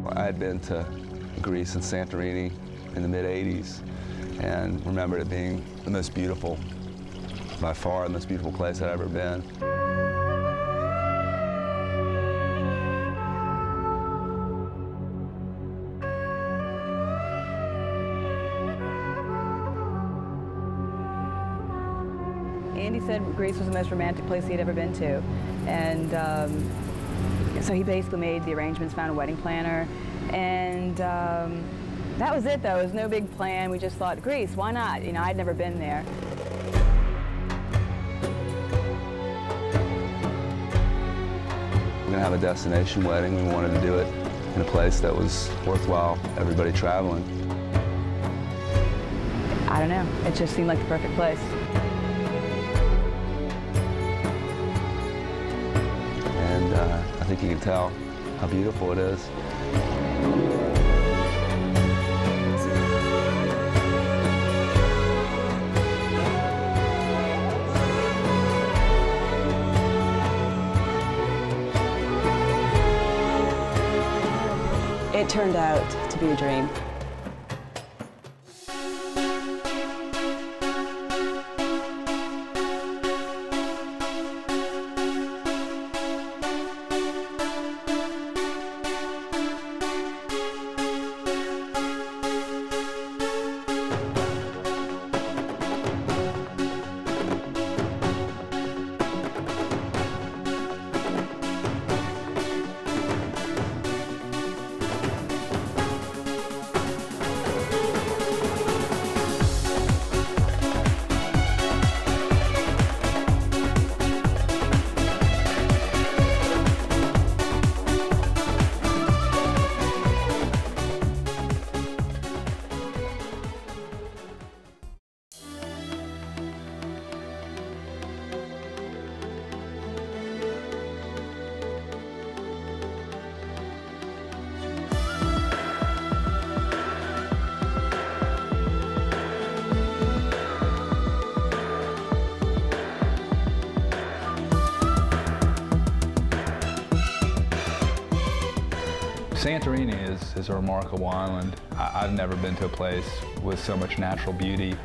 I had been to Greece and Santorini in the mid-'80s and remembered it being the most beautiful, by far the most beautiful place I'd ever been. Andy said Greece was the most romantic place he'd ever been to, and so he basically made the arrangements, found a wedding planner, and that was it though. It was no big plan. We just thought, Greece, why not? You know, I'd never been there. We're going to have a destination wedding. We wanted to do it in a place that was worthwhile everybody traveling. I don't know. It just seemed like the perfect place. And I think you can tell how beautiful it is. It turned out to be a dream. Santorini is a remarkable island. I've never been to a place with so much natural beauty.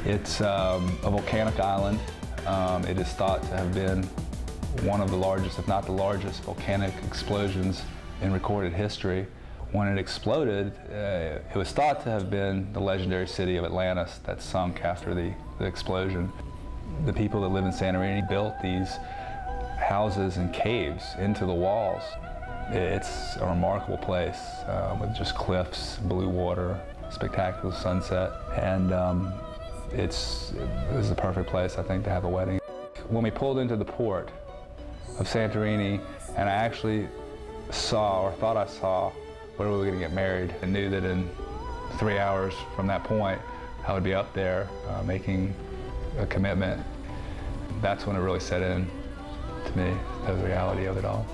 It's a volcanic island. It is thought to have been one of the largest, if not the largest, volcanic explosions in recorded history. When it exploded, it was thought to have been the legendary city of Atlantis that sunk after the explosion. The people that live in Santorini built these houses and caves into the walls. It's a remarkable place with just cliffs, blue water, spectacular sunset, and it was the perfect place, I think, to have a wedding. When we pulled into the port of Santorini, and I actually saw, or thought I saw, where we were going to get married, I knew that in 3 hours from that point, I would be up there making a commitment. That's when it really set in to me, the reality of it all.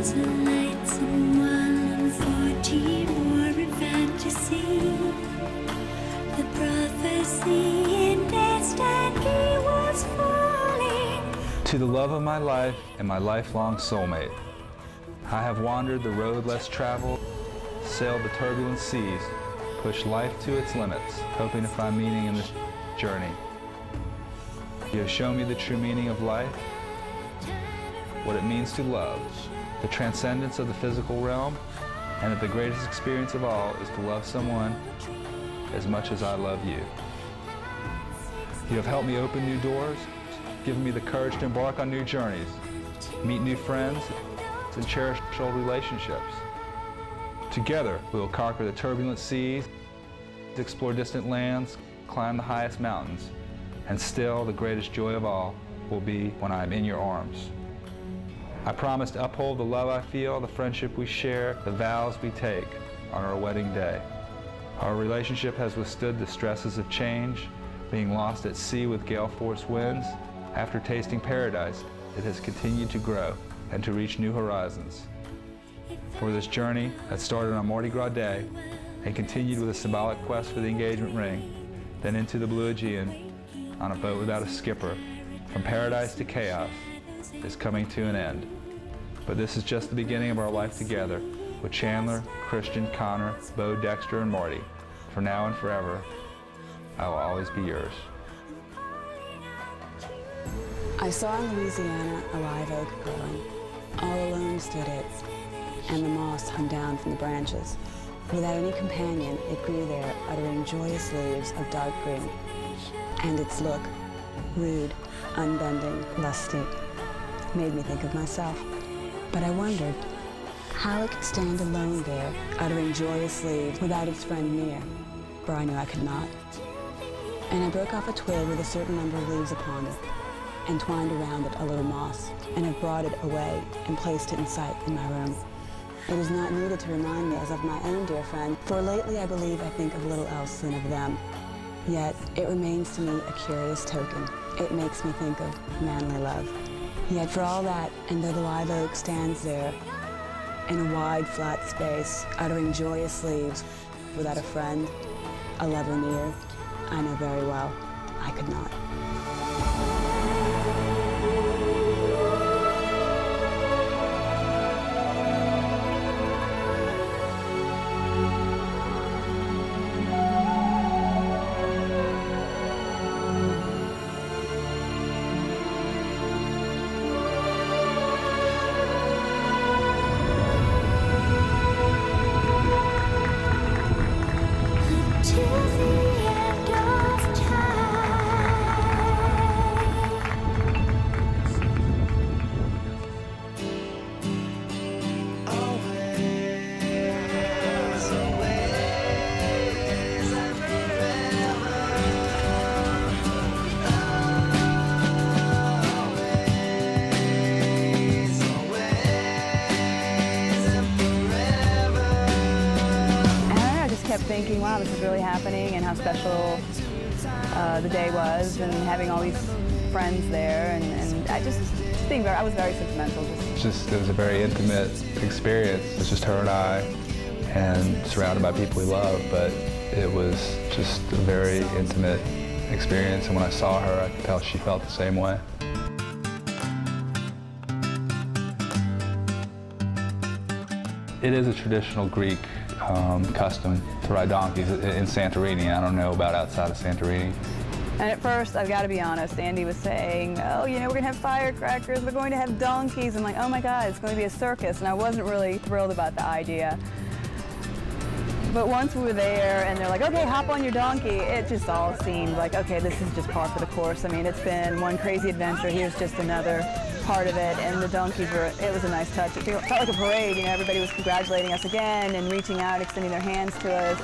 To the love of my life and my lifelong soulmate, I have wandered the road less traveled, sailed the turbulent seas, pushed life to its limits, hoping to find meaning in this journey. You have shown me the true meaning of life, what it means to love, the transcendence of the physical realm, and that the greatest experience of all is to love someone as much as I love you. You have helped me open new doors, given me the courage to embark on new journeys, meet new friends, and cherish old relationships. Together, we will conquer the turbulent seas, explore distant lands, climb the highest mountains, and still the greatest joy of all will be when I am in your arms. I promise to uphold the love I feel, the friendship we share, the vows we take on our wedding day. Our relationship has withstood the stresses of change, being lost at sea with gale-force winds. After tasting paradise, it has continued to grow and to reach new horizons. For this journey that started on Mardi Gras Day and continued with a symbolic quest for the engagement ring, then into the blue Aegean on a boat without a skipper, from paradise to chaos, is coming to an end. But this is just the beginning of our life together with Chandler, Christian, Connor, Bo, Dexter, and Marty. For now and forever, I will always be yours. I saw in Louisiana a live oak growing. All alone stood it, and the moss hung down from the branches. Without any companion, it grew there, uttering joyous leaves of dark green. And its look, rude, unbending, lusty, made me think of myself. But I wondered how it could stand alone there, uttering joyous leaves without its friend near, for I knew I could not. And I broke off a twig with a certain number of leaves upon it, and twined around it a little moss, and have brought it away and placed it in sight in my room. It is not needed to remind me as of my own dear friend, for lately I believe I think of little else than of them. Yet it remains to me a curious token. It makes me think of manly love. Yet for all that, and though the live oak stands there in a wide, flat space, uttering joyous leaves, without a friend, a lover near, I know very well I could not. Thinking, wow, this is really happening, and how special the day was, and having all these friends there, and I I was very sentimental. It was a very intimate experience. It was just her and I, and surrounded by people we love, but it was just a very intimate experience, and when I saw her, I could tell she felt the same way. It is a traditional Greek custom to ride donkeys in Santorini. I don't know about outside of Santorini. And at first, I've got to be honest, Andy was saying, oh, you know, we're going to have firecrackers, we're going to have donkeys. I'm like, oh my God, it's going to be a circus. And I wasn't really thrilled about the idea. But once we were there and they're like, okay, hop on your donkey, it just all seemed like, okay, this is just par for the course. I mean, it's been one crazy adventure. Here's just another part of it. And the donkeys it was a nice touch. It felt like a parade. You know, everybody was congratulating us again and reaching out, extending their hands to us.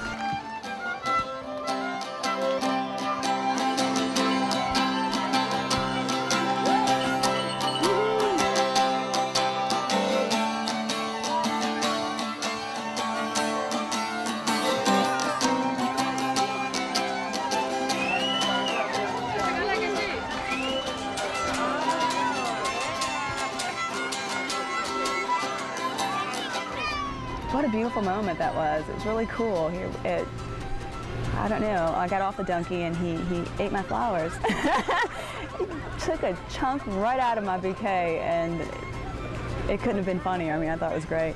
what a beautiful moment that was. It was really cool. I don't know, I got off the donkey and he ate my flowers. He took a chunk right out of my bouquet, and it couldn't have been funnier. I mean, I thought it was great.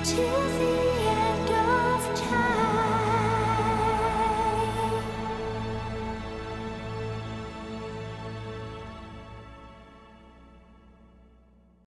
To the